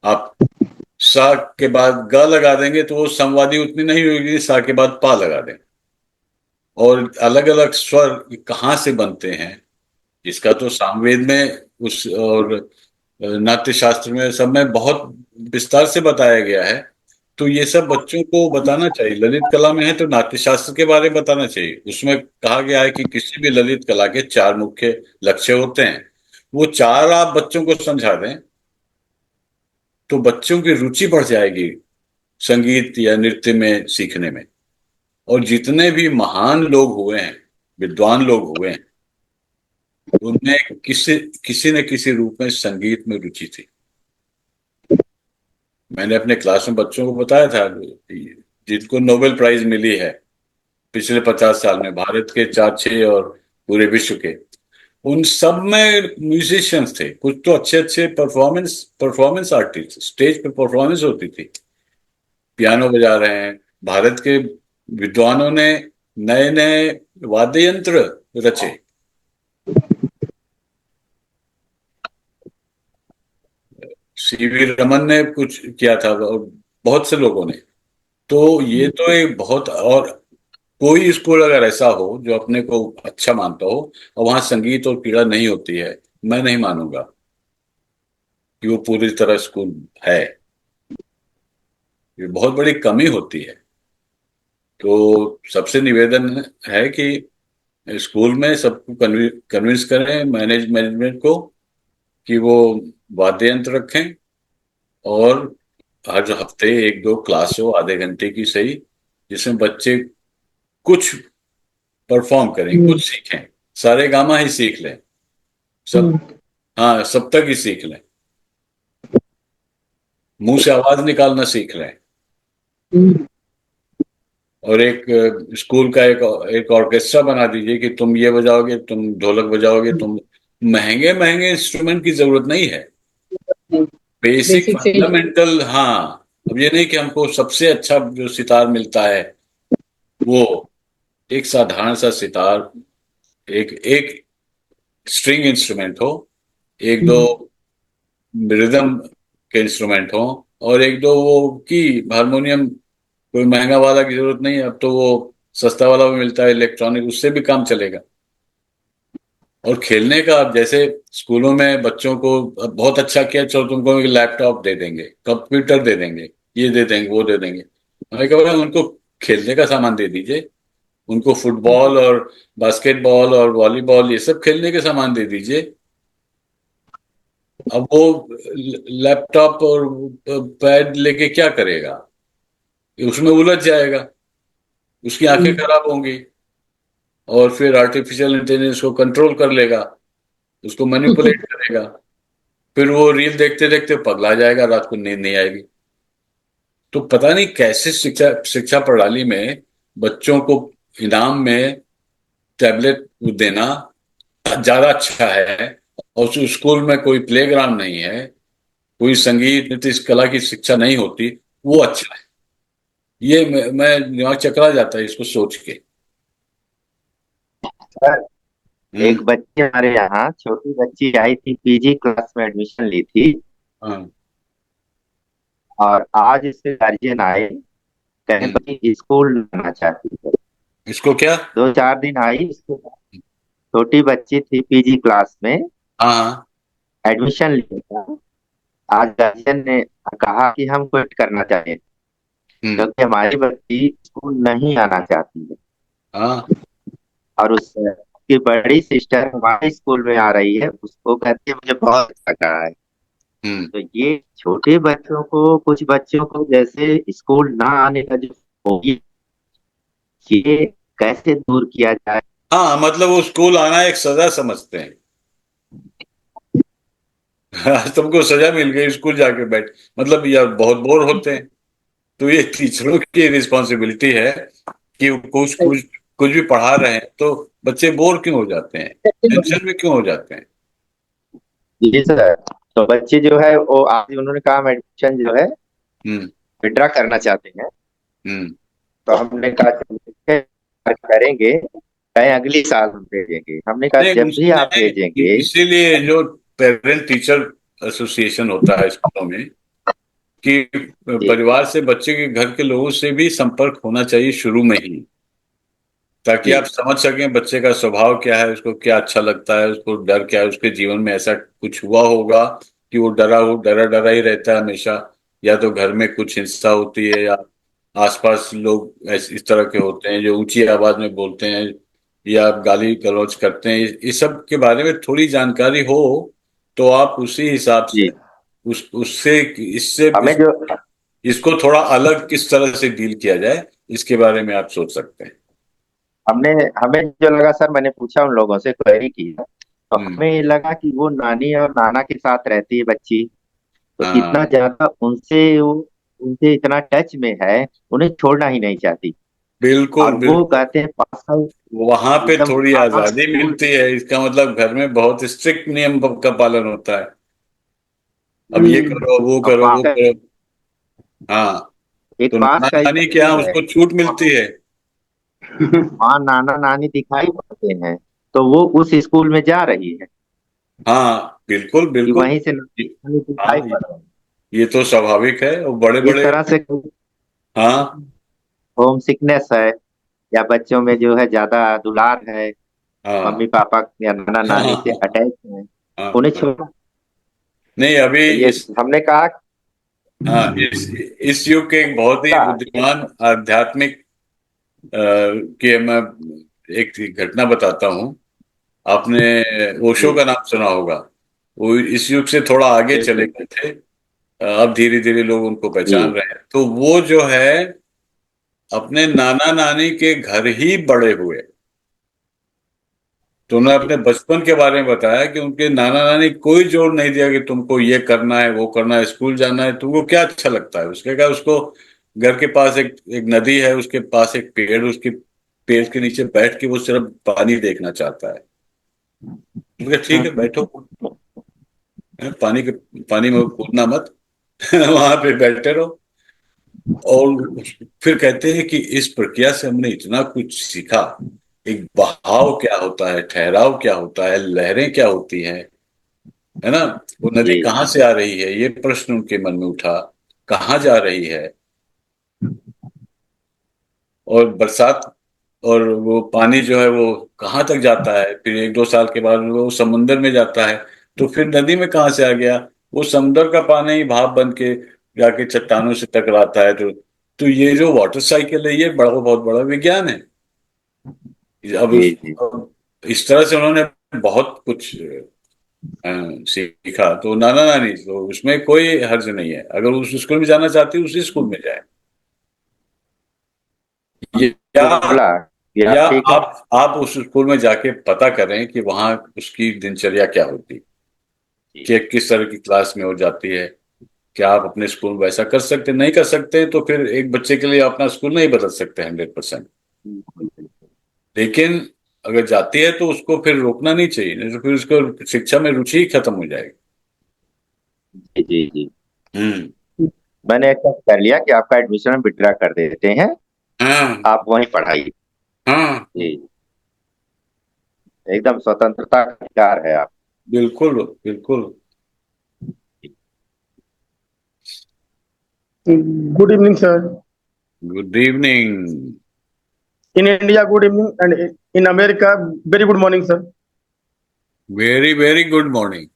आप सा के बाद ग लगा देंगे तो वो समवादी उतनी नहीं होगी, सा के बाद पा लगा दें। और अलग अलग स्वर कहाँ से बनते हैं, इसका तो सामवेद में उस और नाट्य शास्त्र में सब में बहुत विस्तार से बताया गया है। तो ये सब बच्चों को बताना चाहिए। ललित कला में है तो नाट्य शास्त्र के बारे में बताना चाहिए। उसमें कहा गया है कि किसी भी ललित कला के चार मुख्य लक्ष्य होते हैं। वो चार आप बच्चों को समझा दें तो बच्चों की रुचि बढ़ जाएगी संगीत या नृत्य में सीखने में। और जितने भी महान लोग हुए हैं, विद्वान लोग हुए हैं, उनमें किसी किसी न किसी रूप में संगीत में रुचि थी। मैंने अपने क्लास में बच्चों को बताया था, जिनको नोबेल प्राइज मिली है पिछले 50 साल में, भारत के 4-6 और पूरे विश्व के, उन सब में म्यूजिशियंस थे। कुछ तो अच्छे अच्छे परफॉर्मेंस परफॉर्मेंस आर्टिस्ट, स्टेज पे परफॉर्मेंस होती थी, पियानो बजा रहे हैं। भारत के विद्वानों ने नए नए वाद्य यंत्र रचे। सीवी रमन ने कुछ किया था और बहुत से लोगों ने। तो ये तो एक बहुत, और कोई स्कूल अगर ऐसा हो जो अपने को अच्छा मानता हो और वहां संगीत और क्रीड़ा नहीं होती है, मैं नहीं मानूंगा कि वो पूरी तरह स्कूल है। ये बहुत बड़ी कमी होती है। तो सबसे निवेदन है कि स्कूल में सबको कन्विंस करें, मैनेजमेंट को, कि वो वाद्य यंत्र रखें और हर हफ्ते 1-2 क्लास हो, आधे घंटे की सही, जिसमें बच्चे कुछ परफॉर्म करें, कुछ सीखें। सारे गामा ही सीख लें सब, हाँ सब तक ही सीख लें, मुंह से आवाज निकालना सीख लें। और एक स्कूल का एक ऑर्केस्ट्रा बना दीजिए कि तुम ये बजाओगे, तुम ढोलक बजाओगे, तुम। महंगे महंगे इंस्ट्रूमेंट की जरूरत नहीं है, बेसिक बेसिक से ही फंडामेंटल। हाँ, अब ये नहीं कि हमको सबसे अच्छा जो सितार मिलता है वो, एक साधारण सा सितार, एक एक स्ट्रिंग इंस्ट्रूमेंट हो, एक दो रिदम के इंस्ट्रूमेंट हो, और एक दो वो की हारमोनियम। कोई महंगा वाला की जरूरत नहीं है, अब तो वो सस्ता वाला भी मिलता है इलेक्ट्रॉनिक, उससे भी काम चलेगा। और खेलने का, अब जैसे स्कूलों में बच्चों को अब बहुत अच्छा किया, चलो तुमको एक लैपटॉप दे देंगे, कंप्यूटर दे देंगे, ये दे देंगे, वो दे देंगे। हमें कहा भाई उनको खेलने का सामान दे दीजिए, उनको फुटबॉल और बास्केटबॉल और वॉलीबॉल ये सब खेलने के सामान दे दीजिए। अब वो लैपटॉप और पैड लेके क्या करेगा? उसमें उलझ जाएगा, उसकी आंखें खराब होंगी, और फिर आर्टिफिशियल इंटेलिजेंस को कंट्रोल कर लेगा, उसको मैनिपुलेट करेगा। फिर वो रील देखते देखते पगला जाएगा, रात को नींद नहीं आएगी। तो पता नहीं कैसे शिक्षा शिक्षा प्रणाली में बच्चों को इनाम में टैबलेट देना ज्यादा अच्छा है, और उस स्कूल में कोई प्लेग्राउंड नहीं है, कोई संगीत नृत्य इस कला की शिक्षा नहीं होती, वो अच्छा है। ये मैं दिमाग चकरा जाता है इसको सोच के। सर, हम्म। एक बच्ची हमारे यहाँ, छोटी बच्ची आई थी, पीजी क्लास में एडमिशन ली थी। हाँ। और आज इसके गार्जियन आए, कहे हम्म। बच्ची स्कूल आना चाहती है। इसको क्या? 2-4 दिन आई, छोटी बच्ची थी, पीजी क्लास में हाँ हाँ। एडमिशन लिया था। आज गार्जियन ने कहा कि हम क्विट करना चाहते हैं, हम्म। क्योंकि हमारी बच्ची स्कूल नहीं आना चाहती है। हाँ। और उसकी बड़ी सिस्टर हमारे स्कूल में आ रही है, उसको कहती है मुझे बहुत अच्छा लगा है। हम्म। तो ये छोटे बच्चों को, कुछ बच्चों को जैसे स्कूल ना आने का जो होगी, ये कैसे दूर किया जाए? हाँ, मतलब वो स्कूल आना एक सजा समझते हैं। आज तुमको सजा मिल गई, स्कूल जाके बैठ, मतलब यार बहुत बोर होते हैं। तो ये टीचरों की रिस्पॉन्सिबिलिटी है कि कुछ कुछ कुछ भी पढ़ा रहे हैं तो बच्चे बोर क्यों हो जाते हैं, टेंशन में क्यों हो जाते हैं। जी सर। तो बच्चे जो है वो आज उन्होंने कहा हम एडमिशन जो है हम्म। विड्रा करना चाहते हैं। हम्म। तो हमने कहा चलिए करेंगे, कहें अगली साल हम भेजेंगे। हमने कहा नहीं जब भी आप नहीं, भेजेंगे। इसीलिए जो पेरेंट टीचर एसोसिएशन होता है स्कूलों में, कि जी परिवार से बच्चे के घर के लोगों से भी संपर्क होना चाहिए शुरू में ही, ताकि जी आप समझ सकें बच्चे का स्वभाव क्या है, उसको क्या अच्छा लगता है, उसको डर क्या है, उसके जीवन में ऐसा कुछ हुआ होगा कि वो डरा डरा ही रहता है हमेशा, या तो घर में कुछ हिंसा होती है, या आसपास लोग इस तरह के होते हैं जो ऊंची आवाज में बोलते हैं या गाली गलौज करते हैं। इस सब के बारे में थोड़ी जानकारी हो तो आप उसी हिसाब से जी। उससे इससे हमें जो इसको थोड़ा अलग किस तरह से डील किया जाए, इसके बारे में आप सोच सकते हैं। हमने हमें जो लगा सर, मैंने पूछा उन लोगों से, क्वेरी की, तो हम्म। हमें ये लगा कि वो नानी और नाना के साथ रहती है बच्ची, तो इतना हाँ, ज्यादा उनसे वो उनसे इतना टच में है, उन्हें छोड़ना ही नहीं चाहती। बिल्कुल और वो बिल्कुल। कहते हैं 5 साल वहां पे एकदम थोड़ी पास आजादी स्कूल। मिलती है, इसका मतलब घर में बहुत स्ट्रिक्ट नियम का पालन होता है। अब ये हम्म। करो वो और करो पास वो करो। हाँ, एक तो पास नाना का नानी के यहाँ स्कूल है, उसको छूट मिलती है। वहाँ नाना नानी दिखाई पड़ते हैं, तो वो उस स्कूल में जा रही है हाँ बिल्कुल कि बिल्कुल। वहीं से ये- नानी दिखाई हाँ, पड़ रहे हैं। ये तो स्वाभाविक है, और बड़े इस बड़े। तरह से हाँ होम सिकनेस है, या बच्चों में जो है ज्यादा दुलार है, हाँ मम्मी पापा या नाना हाँ नानी से हाँ अटैच है, हाँ उन्हें हाँ। छोड़ना। नहीं, अभी तो ये इस हमने कहा हाँ इस युग के एक बहुत ही बुद्धिमान आध्यात्मिक कि मैं एक घटना बताता हूँ। आपने ओशो जी का नाम सुना होगा। वो इस युग से थोड़ा आगे चले बिल्कुल। गए थे। अब धीरे धीरे लोग उनको जी पहचान रहे हैं। तो वो जो है अपने नाना नानी के घर ही बड़े हुए। तो उन्होंने जी अपने बचपन के बारे में बताया कि उनके नाना नानी कोई जोर नहीं दिया कि तुमको ये करना है वो करना है, स्कूल जाना है, तुमको क्या अच्छा लगता है। उसके कहा उसको घर के पास एक नदी है, उसके पास एक पेड़, उसके पेड़ के नीचे बैठ के वो सिर्फ पानी देखना चाहता है। उनका ठीक है बैठो, पानी के पानी में कूदना मत, वहां पे बैठे रहो। और फिर कहते हैं कि इस प्रक्रिया से हमने इतना कुछ सीखा। एक बहाव क्या होता है, ठहराव क्या होता है, लहरें क्या होती हैं, है ना। वो नदी जी कहाँ से आ रही है, ये प्रश्न उनके मन में उठा, कहाँ जा रही है। और बरसात और वो पानी जो है वो कहाँ तक जाता है, फिर एक दो साल के बाद वो समुंदर में जाता है, तो फिर नदी में कहाँ से आ गया। वो समुंदर का पानी ही भाप बन के जाके चट्टानों से टकराता है। तो ये जो वाटर साइकिल है, ये बहुत बड़ा विज्ञान है। जी जी अब इस तरह से उन्होंने बहुत कुछ सीखा। तो नाना नानी तो उसमें कोई हर्ज नहीं है, अगर उस स्कूल में जाना चाहती है उसी स्कूल में जाए। ये या बोला कि या आप ठीक है। आप उस स्कूल में जाके पता करें कि वहां उसकी दिनचर्या क्या होती, जी कि किस तरह की क्लास में हो जाती है। क्या आप अपने स्कूल में वैसा कर सकते, नहीं कर सकते, तो फिर एक बच्चे के लिए अपना स्कूल नहीं बदल सकते 100%। बिल्कुल बिल्कुल। लेकिन अगर जाती है तो उसको फिर रोकना नहीं चाहिए, नहीं तो फिर उसको शिक्षा में रुचि ही खत्म हो जाएगी। जी जी जी। हम्म। मैंने एक्सेप्ट कर लिया कि आपका एडमिशन विड्रा कर देते हैं, हाँ आप वहीं पढ़ाइए। हाँ जी, एकदम स्वतंत्रता का अधिकार है आप। बिल्कुल बिल्कुल। Good evening, sir. Good evening. In India, good evening, and in America, very good morning, sir. Very very good morning.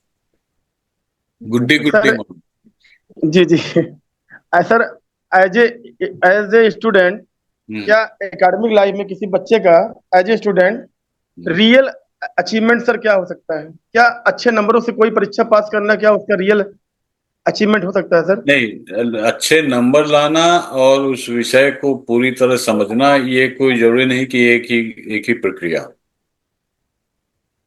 Good good Sir, morning. जी जी, sir, as a student, hmm क्या एकेडमिक लाइफ में किसी बच्चे का as a student hmm. Real achievement sir क्या हो सकता है? क्या अच्छे नंबरों से कोई परीक्षा पास करना क्या उसका रियल अचीवमेंट हो सकता है सर? नहीं, अच्छे नंबर लाना और उस विषय को पूरी तरह समझना, ये कोई जरूरी नहीं कि एक ही प्रक्रिया हो।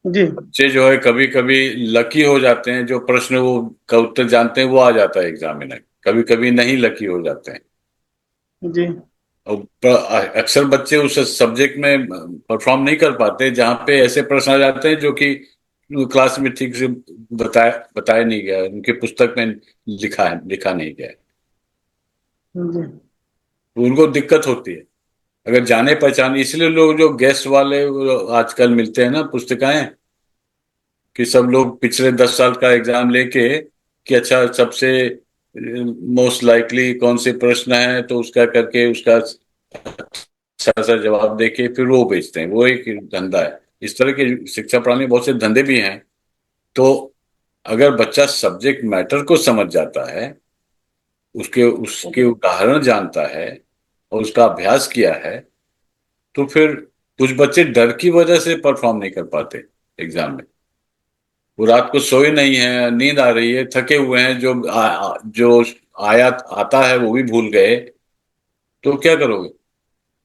जी बच्चे जो है कभी कभी लकी हो जाते हैं, जो प्रश्न वो का उत्तर जानते हैं वो आ जाता है एग्जाम में। कभी कभी नहीं लकी हो जाते हैं। जी और अक्सर बच्चे उस सब्जेक्ट में परफॉर्म नहीं कर पाते जहाँ पे ऐसे प्रश्न आ जाते हैं जो कि क्लास में ठीक से बताया नहीं गया, उनके पुस्तक में लिखा नहीं गया है। जी तो उनको दिक्कत होती है। अगर जाने पहचाने, इसलिए लोग जो गेस्ट वाले वो आजकल मिलते हैं ना पुस्तिकाएं, कि सब लोग पिछले 10 साल का एग्जाम लेके कि अच्छा सबसे मोस्ट लाइकली कौन से प्रश्न है तो उसका करके उसका अच्छा सा जवाब देके फिर वो बेचते हैं। वो एक धंधा है। इस तरह की शिक्षा प्रणाली में बहुत से धंधे भी हैं। तो अगर बच्चा सब्जेक्ट मैटर को समझ जाता है, उसके उसके उदाहरण जानता है और उसका अभ्यास किया है, तो फिर कुछ बच्चे डर की वजह से परफॉर्म नहीं कर पाते एग्जाम में। वो रात को सोए नहीं है, नींद आ रही है, थके हुए हैं, जो आया आता है वो भी भूल गए, तो क्या करोगे?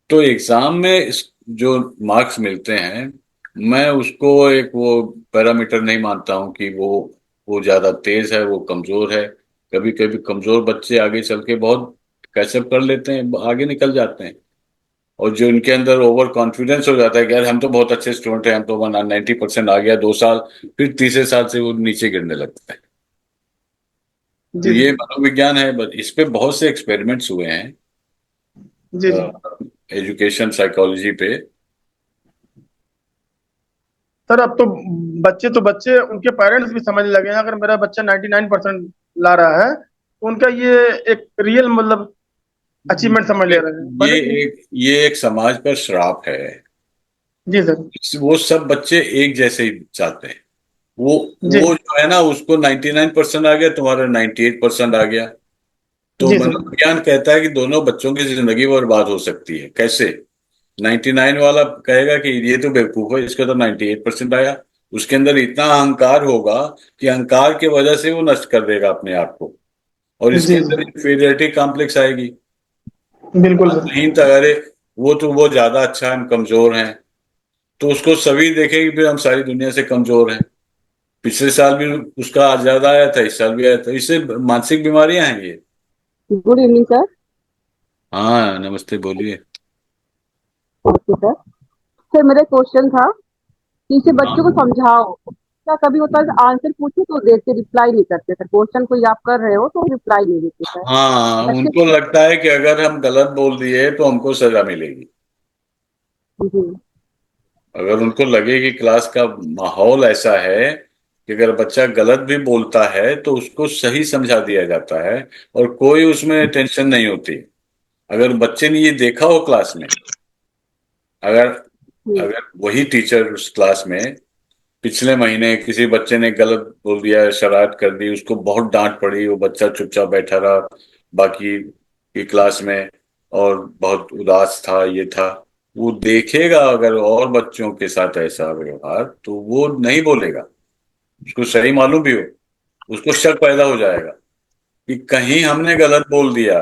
तो एग्जाम में जो मार्क्स मिलते हैं, मैं उसको एक वो पैरामीटर नहीं मानता हूँ कि वो ज्यादा तेज है, वो कमजोर है। कभी कभी कमजोर बच्चे आगे चल के बहुत कैचअप कर लेते हैं, आगे निकल जाते हैं। और जो इनके अंदर ओवर कॉन्फिडेंस हो जाता है कि यार हम तो बहुत अच्छे स्टूडेंट हैं, हम तो 90% आ गया 2 साल, फिर तीसरे साल से वो नीचे गिरने लगता है। तो जी जी ये मनोविज्ञान है, बस इस पे बहुत से एक्सपेरिमेंट्स हुए हैं जी जी। एजुकेशन साइकोलॉजी पे। सर अब तो बच्चे उनके पेरेंट्स भी समझने लगे हैं, अगर मेरा बच्चा 99% ला रहा है तो उनका ये एक रियल मतलब अचीवमेंट समझ ले रहे हैं, ये भले ही। एक समाज पर श्राप है। जी सर। वो सब बच्चे एक जैसे ही चाहते हैं। वो जी वो जो है ना, उसको 99% आ गया, तुम्हारा 98% आ गया। तो जी सर। मनोविज्ञान कहता है कि दोनों बच्चों की जिंदगी बर्बाद हो सकती है। कैसे? 99 वाला कहेगा कि ये तो बेवकूफ है, इसका तो 98% आया। उसके अंदर इतना अहंकार होगा कि अहंकार की वजह से वो नष्ट कर देगा अपने आप को। और इसके जी जी अंदर इंफीरियरिटी कॉम्प्लेक्स आएगी। बिल्कुल सर। नहीं तो अरे वो ज्यादा अच्छा है, हम कमजोर हैं, तो उसको सभी देखेंगे फिर हम सारी दुनिया से कमजोर हैं। पिछले साल भी उसका आज ज्यादा आया था, इस साल भी आया था। इससे मानसिक बीमारियां हैं ये। Good evening sir. हाँ, नमस्ते, बोलिए। Okay sir. सर मेरा क्वेश्चन था कि इसे बच्चों को हाँ समझाओ, क्या कभी होता है आंसर पूछो तो देर से रिप्लाई नहीं करते सर, क्वेश्चन कोई आप कर रहे हो तो रिप्लाई नहीं देते सर हाँ, बच्चे। उनको लगता है कि अगर हम गलत बोल दिए तो हमको सजा मिलेगी। जी अगर उनको लगे कि क्लास का माहौल ऐसा है कि अगर बच्चा गलत भी बोलता है तो उसको सही समझा दिया जाता है और कोई उसमें टेंशन नहीं होती। अगर बच्चे ने ये देखा हो क्लास में, अगर जी अगर वही टीचर उस क्लास में पिछले महीने किसी बच्चे ने गलत बोल दिया, शरारत कर दी, उसको बहुत डांट पड़ी, वो बच्चा चुपचाप बैठा रहा बाकी की क्लास में और बहुत उदास था, ये था, वो देखेगा अगर और बच्चों के साथ ऐसा व्यवहार तो वो नहीं बोलेगा। उसको सही मालूम भी हो, उसको शक पैदा हो जाएगा कि कहीं हमने गलत बोल दिया।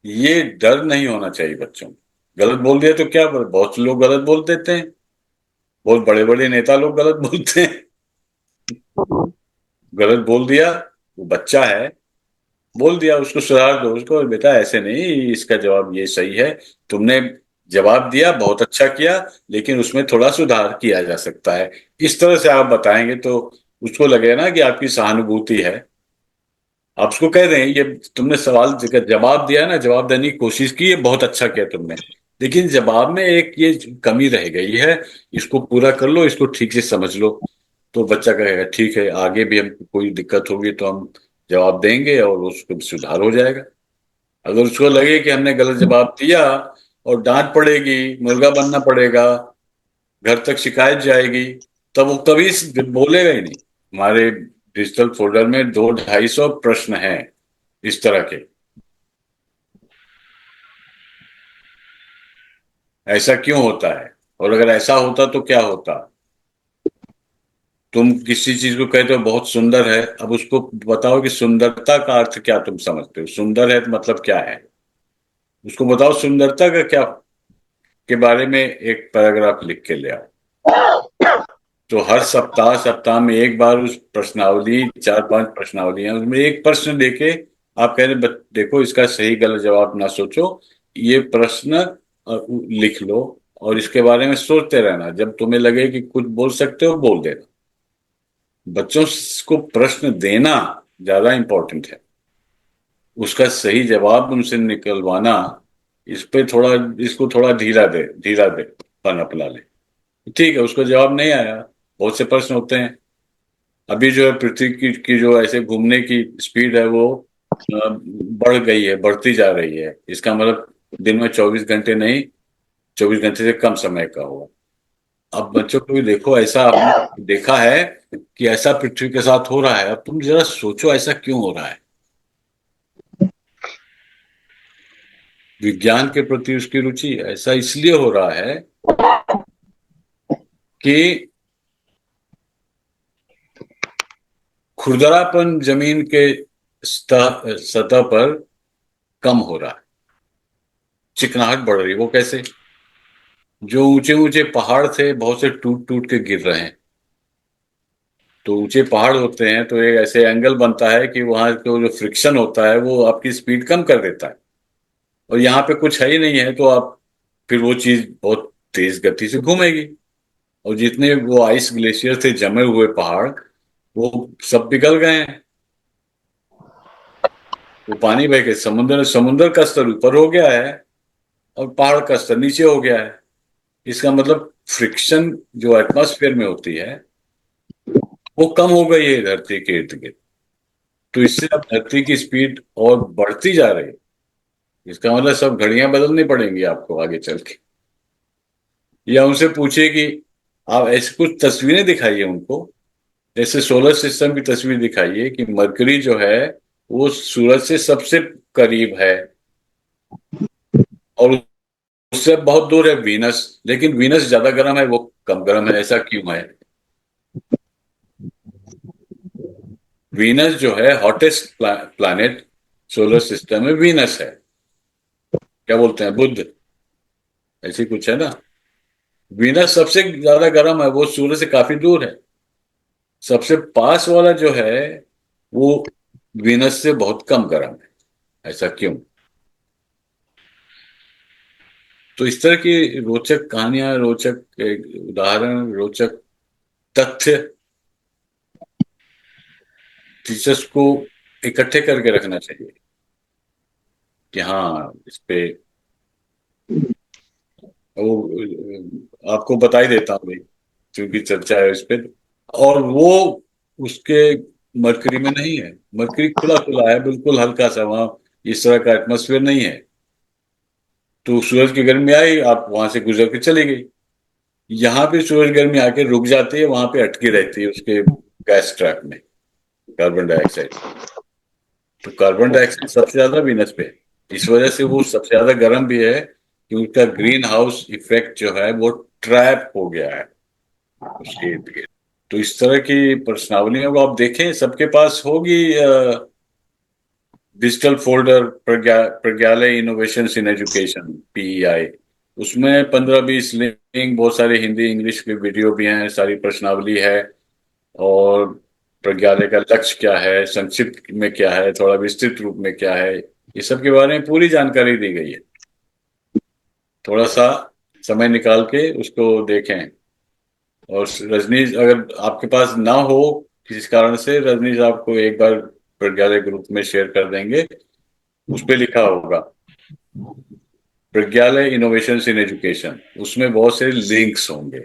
ये डर नहीं होना चाहिए बच्चों को। गलत बोल दिया तो क्या, बहुत से लोग गलत बोल देते हैं, बहुत बड़े बड़े नेता लोग गलत बोलते हैं। गलत बोल दिया, वो बच्चा है, बोल दिया, उसको सुधार दो, उसको बेटा ऐसे नहीं, इसका जवाब ये सही है, तुमने जवाब दिया बहुत अच्छा किया, लेकिन उसमें थोड़ा सुधार किया जा सकता है। इस तरह से आप बताएंगे तो उसको लगेगा ना कि आपकी सहानुभूति है। आप उसको कह रहे हैं ये तुमने सवाल जवाब दिया ना, जवाब देने की कोशिश की, ये बहुत अच्छा किया तुमने, लेकिन जवाब में एक ये कमी रह गई है, इसको पूरा कर लो, इसको ठीक से समझ लो। तो बच्चा कहेगा ठीक है, आगे भी हमको कोई दिक्कत होगी तो हम जवाब देंगे और उसको सुधार हो जाएगा। अगर उसको लगे कि हमने गलत जवाब दिया और डांट पड़ेगी, मुर्गा बनना पड़ेगा, घर तक शिकायत जाएगी, तब वो कभी बोलेगा ही नहीं। हमारे डिजिटल फोल्डर में 200-250 प्रश्न हैं इस तरह के। ऐसा क्यों होता है? और अगर ऐसा होता तो क्या होता? तुम किसी चीज को कहते हो बहुत सुंदर है, अब उसको बताओ कि सुंदरता का अर्थ क्या तुम समझते हो, सुंदर है तो मतलब क्या है, उसको बताओ सुंदरता का क्या के बारे में एक पैराग्राफ लिख के ले आओ। तो हर सप्ताह सप्ताह में एक बार उस प्रश्नावली, 4-5 प्रश्नावलियां, उसमें एक प्रश्न देके आप कह रहे देखो इसका सही गलत जवाब ना सोचो, ये प्रश्न लिख लो और इसके बारे में सोचते रहना, जब तुम्हें लगे कि कुछ बोल सकते हो बोल देना। बच्चों को प्रश्न देना ज्यादा इंपॉर्टेंट है। उसका सही जवाब उनसे निकलवाना, इस पे थोड़ा, इसको थोड़ा धीरा दे, पन अपना ले। ठीक है, उसका जवाब नहीं आया, बहुत से प्रश्न होते हैं। अभी जो है पृथ्वी की जो ऐसे घूमने की स्पीड है वो बढ़ गई है, बढ़ती जा रही है। इसका मतलब दिन में 24 घंटे नहीं, 24 घंटे से कम समय का हुआ। अब बच्चों को भी देखो, ऐसा आपने देखा है कि ऐसा पृथ्वी के साथ हो रहा है। अब तुम जरा सोचो ऐसा क्यों हो रहा है। विज्ञान के प्रति उसकी रुचि ऐसा इसलिए हो रहा है कि खुरदरापन जमीन के सतह पर कम हो रहा है, चिकनाहट बढ़ रही है। वो कैसे? जो ऊंचे ऊंचे पहाड़ थे बहुत से टूट टूट के गिर रहे हैं। तो ऊंचे पहाड़ होते हैं तो एक ऐसे एंगल बनता है कि वहां को जो फ्रिक्शन होता है वो आपकी स्पीड कम कर देता है। और यहाँ पे कुछ है ही नहीं है, तो आप फिर वो चीज बहुत तेज गति से घूमेगी। और जितने वो आइस ग्लेशियर थे, जमे हुए पहाड़, वो सब पिघल गए हैं। वो पानी बह के समुद्र का स्तर ऊपर हो गया है और पहाड़ का स्तर नीचे हो गया है। इसका मतलब फ्रिक्शन जो एटमॉस्फेयर में होती है वो कम हो गई है धरती के इर्द गिर्द। तो इससे अब धरती की स्पीड और बढ़ती जा रही है। इसका मतलब सब घड़ियां बदलनी पड़ेंगी आपको आगे चल के। या उनसे पूछिए कि आप ऐसी कुछ तस्वीरें दिखाइए उनको, जैसे सोलर सिस्टम की तस्वीर दिखाइए कि मरकरी जो है वो सूरज से सबसे करीब है और उससे बहुत दूर है वीनस, लेकिन वीनस ज्यादा गर्म है, वो कम गर्म है। ऐसा क्यों है? वीनस जो है हॉटेस्ट प्लैनेट सोलर सिस्टम में वीनस है। क्या बोलते हैं, बुध, ऐसी कुछ है ना। वीनस सबसे ज्यादा गर्म है, वो सूर्य से काफी दूर है। सबसे पास वाला जो है वो वीनस से बहुत कम गर्म है। ऐसा क्यों? तो इस तरह की रोचक कहानियां, रोचक उदाहरण, रोचक तथ्य टीचर्स को इकट्ठे करके रखना चाहिए कि हाँ इस पे वो आपको बता ही देता हूँ भाई, क्योंकि चर्चा है इस पे। और वो उसके मरकरी में नहीं है। मरकरी खुला खुला है, बिल्कुल हल्का सा, वहां इस तरह का एटमोसफेयर नहीं है। तो सूरज की गर्मी आई, आप वहां से गुजर के चली गई। यहाँ पे सूरज गर्मी आके रुक जाती है, वहां पे अटकी रहती है उसके गैस ट्रैप में, कार्बन डाइऑक्साइड। तो कार्बन डाइऑक्साइड सबसे ज्यादा वीनस पे है। इस वजह से वो सबसे ज्यादा गर्म भी है कि उसका ग्रीन हाउस इफेक्ट जो है वो ट्रैप हो गया है उसके इर्द गिर्द। तो इस तरह की प्रश्नावलियों को आप देखें, सबके पास होगी digital folder, Pragyalaya innovation in education, PEI। उसमें 15-20 लिंक, बहुत सारे हिंदी इंग्लिश के वीडियो भी हैं, सारी प्रश्नावली है। और प्रज्ञालय का लक्ष्य क्या है, संक्षिप्त में क्या है, थोड़ा विस्तृत रूप में क्या है, ये सब के बारे में पूरी जानकारी दी गई है। थोड़ा सा समय निकाल के उसको देखें। और रजनीश, अगर आपके पास ना हो किसी कारण से, रजनीश आपको एक बार प्रज्ञालय ग्रुप में शेयर कर देंगे। उस पे लिखा होगा प्रज्ञालय इनोवेशन इन एजुकेशन, उसमें बहुत से लिंक्स होंगे।